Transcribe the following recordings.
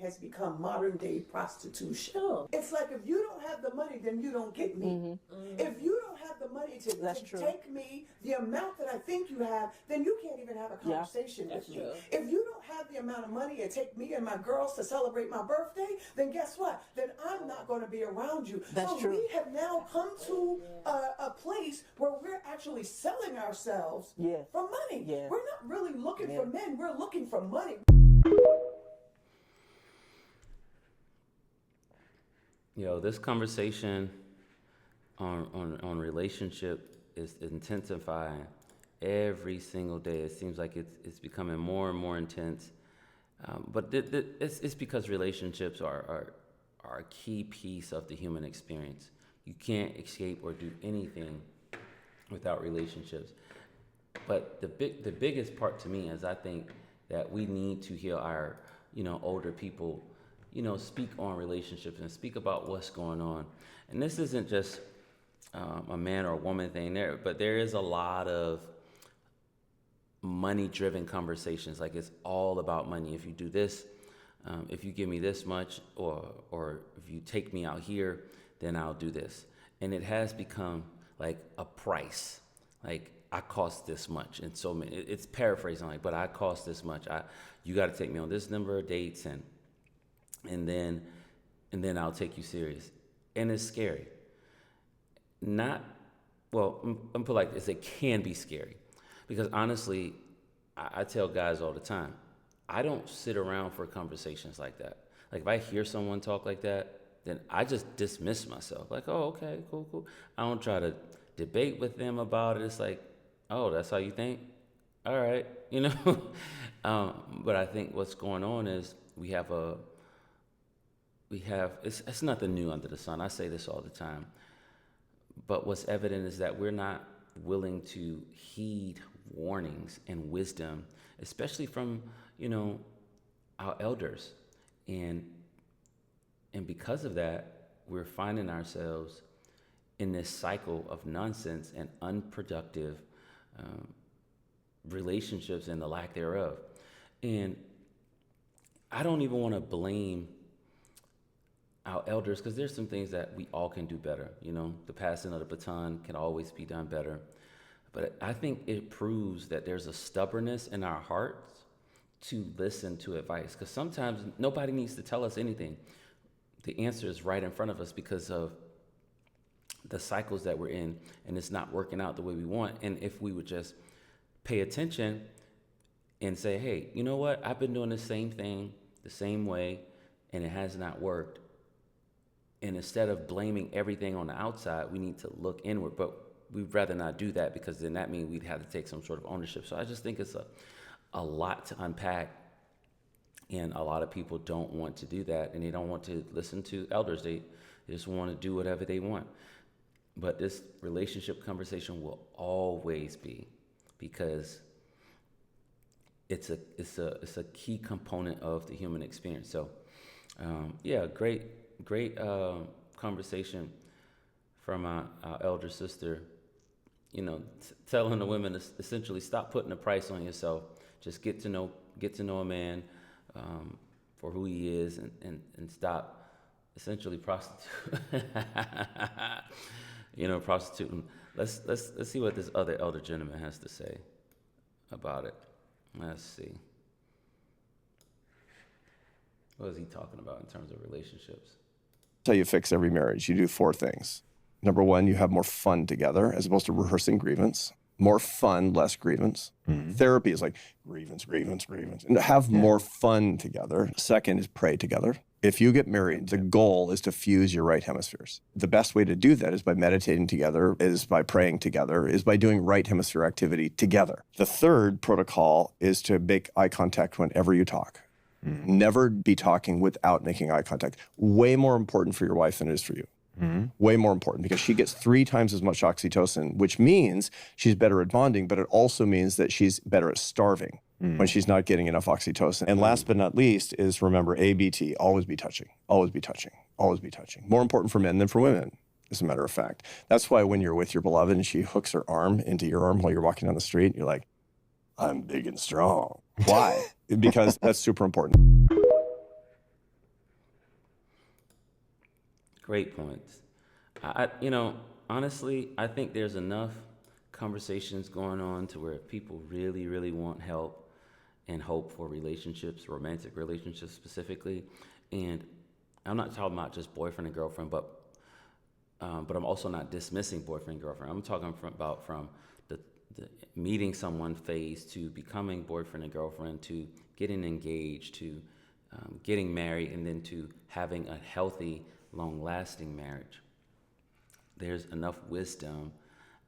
has become modern day prostitution. Sure. It's like, if you don't have the money, then you don't get me. If you don't have the money to take me the amount that I think you have, then you can't even have a conversation with me. If you don't have the amount of money to take me and my girls to celebrate my birthday, then guess what? Then I'm not going to be around you. We have now come to a place where we're actually selling ourselves for money. We're not really looking for men, we're looking for money. This conversation on relationship is intensifying every single day. It seems like it's becoming more and more intense. But it's because relationships are a key piece of the human experience. You can't escape or do anything without relationships. But the biggest part to me is, I think that we need to hear our older people speak on relationships and speak about what's going on. And this isn't just a man or a woman thing there, but there is a lot of money-driven conversations. Like, it's all about money. If you do this, if you give me this much, or if you take me out here, then I'll do this. And it has become like a price. Like, I cost this much, and so many. It's paraphrasing, like, but I cost this much. You got to take me on this number of dates, and then I'll take you serious. And it's scary. I'm put like this, it can be scary. Because honestly, I tell guys all the time, I don't sit around for conversations like that. Like, if I hear someone talk like that, then I just dismiss myself. Like, oh, okay, cool. I don't try to debate with them about it. It's like, oh, that's how you think? All right, But I think what's going on is it's nothing new under the sun. I say this all the time. But what's evident is that we're not willing to heed warnings and wisdom, especially from, our elders. And because of that, we're finding ourselves in this cycle of nonsense and unproductive relationships and the lack thereof. And I don't even want to blame our elders, because there's some things that we all can do better. The passing of the baton can always be done better. But I think it proves that there's a stubbornness in our hearts to listen to advice, because sometimes nobody needs to tell us anything. The answer is right in front of us because of the cycles that we're in, and it's not working out the way we want. And if we would just pay attention and say, hey, you know what? I've been doing the same thing the same way, and it has not worked. And instead of blaming everything on the outside, we need to look inward. But we'd rather not do that, because then that means we'd have to take some sort of ownership. So I just think it's a lot to unpack. And a lot of people don't want to do that, and they don't want to listen to elders. They just want to do whatever they want. But this relationship conversation will always be, because it's a key component of the human experience. So, great conversation from our elder sister. Telling the women to essentially stop putting a price on yourself. Just get to know a man for who he is, and stop essentially prostituting. Let's see what this other elder gentleman has to say about it. Let's see. What is he talking about in terms of relationships? That's how you fix every marriage. You do 4 things. Number 1, you have more fun together as opposed to rehearsing grievance. More fun, less grievance. Mm-hmm. Therapy is like grievance. And have more fun together. Second is pray together. If you get married, the goal is to fuse your right hemispheres. The best way to do that is by meditating together, is by praying together, is by doing right hemisphere activity together. The third protocol is to make eye contact whenever you talk. Mm-hmm. Never be talking without making eye contact. Way more important for your wife than it is for you. Mm-hmm. Way more important, because she gets 3 times as much oxytocin, which means she's better at bonding, but it also means that she's better at starving when she's not getting enough oxytocin. And last but not least is, remember, ABT, always be touching, always be touching, always be touching. More important for men than for women, as a matter of fact. That's why when you're with your beloved and she hooks her arm into your arm while you're walking down the street, you're like, I'm big and strong. Why? Because that's super important. Great points. Honestly, I think there's enough conversations going on to where people really, really want help and hope for relationships, romantic relationships specifically. And I'm not talking about just boyfriend and girlfriend, but I'm also not dismissing boyfriend and girlfriend. I'm talking from the meeting someone phase to becoming boyfriend and girlfriend to getting engaged to getting married and then to having a healthy, long-lasting marriage. There's enough wisdom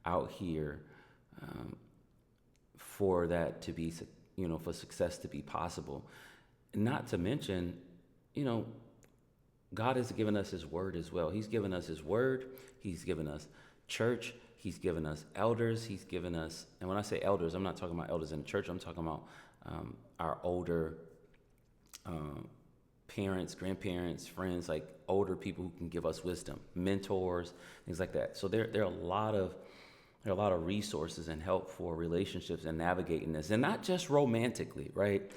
out here for that to be, for success to be possible. Not to mention, God has given us his word as well. He's given us his word. He's given us church. He's given us elders. He's given us, and when I say elders, I'm not talking about elders in the church. I'm talking about our older parents, grandparents, friends, like older people who can give us wisdom, mentors, things like that. So there are a lot of resources and help for relationships and navigating this, and not just romantically, right?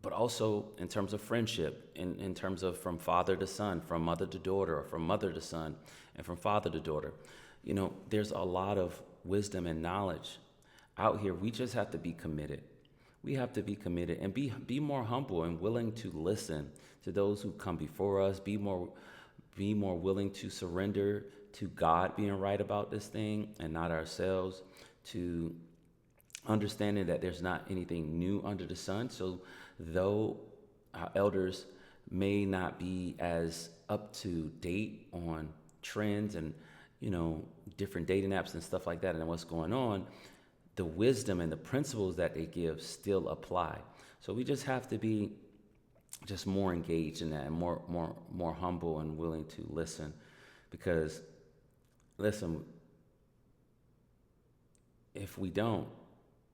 But also in terms of friendship, in terms of from father to son, from mother to daughter, or from mother to son, and from father to daughter. There's a lot of wisdom and knowledge out here. We just have to be committed. We have to be committed and be more humble and willing to listen to those who come before us. Be more willing to surrender to God being right about this thing and not ourselves. To understanding that there's not anything new under the sun. So though our elders may not be as up to date on trends and different dating apps and stuff like that and what's going on, the wisdom and the principles that they give still apply. So we just have to be just more engaged in that and more humble and willing to listen. Because listen, if we don't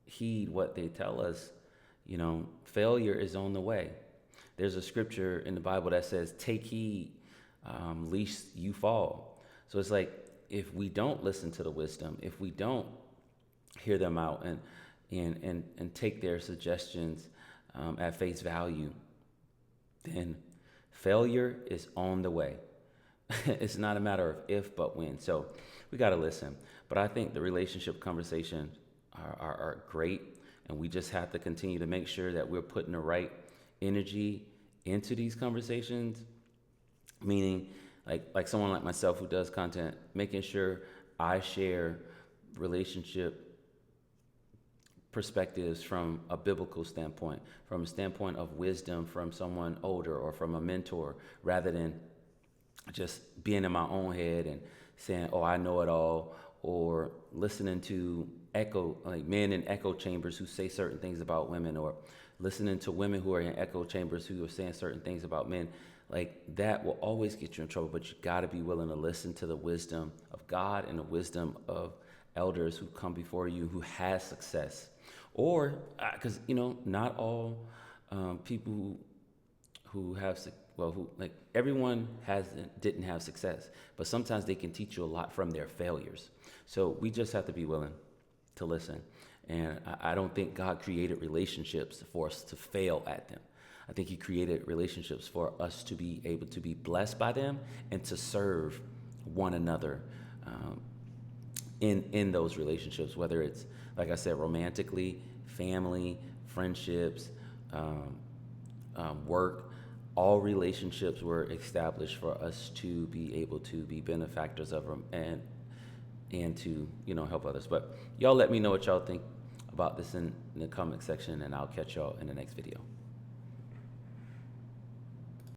heed what they tell us, failure is on the way. There's a scripture in the Bible that says, take heed, lest you fall. So it's like, if we don't listen to the wisdom, if we don't hear them out and take their suggestions at face value, then failure is on the way. It's not a matter of if, but when. So we got to listen. But I think the relationship conversations are great, and we just have to continue to make sure that we're putting the right energy into these conversations, meaning like someone like myself who does content, making sure I share relationship perspectives from a biblical standpoint, from a standpoint of wisdom from someone older or from a mentor, rather than just being in my own head and saying, oh, I know it all, or listening to men in echo chambers who say certain things about women, or listening to women who are in echo chambers who are saying certain things about men. Like, that will always get you in trouble, but you got to be willing to listen to the wisdom of God and the wisdom of elders who come before you who has success. Or, because, not all people who have, everyone didn't have success, but sometimes they can teach you a lot from their failures. So we just have to be willing to listen. And I don't think God created relationships for us to fail at them. I think he created relationships for us to be able to be blessed by them and to serve one another in those relationships, whether it's, like I said, romantically, family, friendships, work. All relationships were established for us to be able to be benefactors of them and to, help others. But y'all let me know what y'all think about this in the comment section, and I'll catch y'all in the next video.